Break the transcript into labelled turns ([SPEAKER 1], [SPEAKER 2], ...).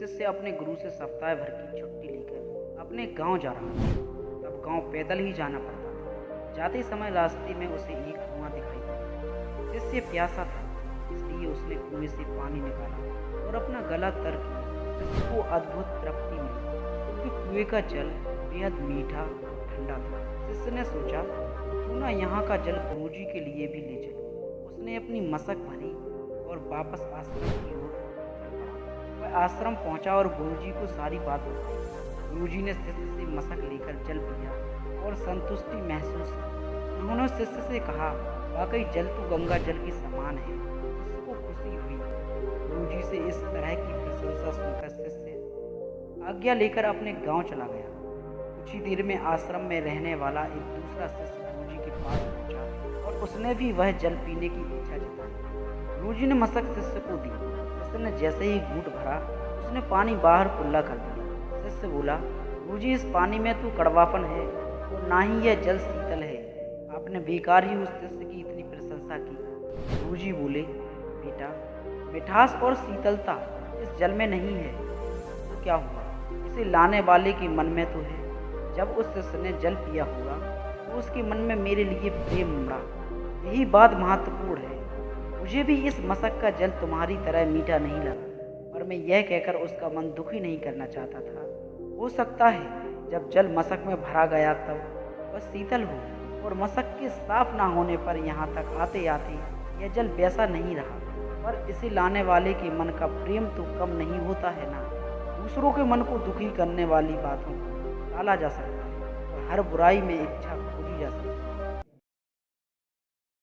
[SPEAKER 1] शिष्य अपने गुरु से सप्ताह भर की छुट्टी लेकर अपने गांव जा रहा था। तब गांव पैदल ही जाना पड़ता था। जाते समय रास्ते में उसे एक कुआं दिखाई दिया। शिष्य प्यासा था, इसलिए उसने कुएं से पानी निकाला और अपना गला तर किया। शिष्य को अद्भुत तृप्ति मिली, क्योंकि कुएं का जल बेहद मीठा और ठंडा था। शिष्य ने सोचा, क्यों ना यहाँ का जल गुरुजी के लिए भी ले चलूं। उसने अपनी मशक भरी और वापस आश्रम की ओर चल पड़ा। वह आश्रम पहुंचा और गुरुजी को सारी बात बताई। गुरुजी ने शिष्य से मशक लेकर जल पिया और संतुष्टि महसूस की। उन्होंने शिष्य से कहा, वाकई जल तो गंगा जल के समान है। शिष्य को खुशी हुई। गुरुजी से इस तरह की प्रशंसा सुनकर शिष्य आज्ञा लेकर अपने गांव चला गया। कुछ ही देर में आश्रम में रहने वाला एक दूसरा शिष्य गुरुजी के पास पहुंचा और उसने भी वह जल पीने की इच्छा जताई। गुरुजी ने मशक शिष्य को दी। शिष्य ने जैसे ही घूंट भरा, उसने पानी बाहर कुल्ला कर दिया। शिष्य बोला, गुरुजी, इस पानी में तो कड़वापन है और ना ही यह जल शीतल है। आपने बेकार ही उस शिष्य की इतनी प्रशंसा की। गुरुजी बोले, बेटा, मिठास और शीतलता इस जल में नहीं है तो क्या हुआ, इसे लाने वाले के मन में तो है। जब उस शिष्य ने जल पिया होगा तो उसके मन में मेरे लिए प्रेम उमड़ा। यही बात महत्वपूर्ण है। मुझे भी इस मशक का जल तुम्हारी तरह मीठा नहीं लगा, पर मैं यह कहकर उसका मन दुखी नहीं करना चाहता था। हो सकता है जब जल मशक में भरा गया तब वह शीतल हो, और मशक के साफ ना होने पर यहाँ तक आते आते यह जल वैसा नहीं रहा। पर इसे लाने वाले के मन का प्रेम तो कम नहीं होता है ना। दूसरों के मन को दुखी करने वाली बातों को टाला जा सकता है और हर बुराई में इच्छा खोजी जा सकती है।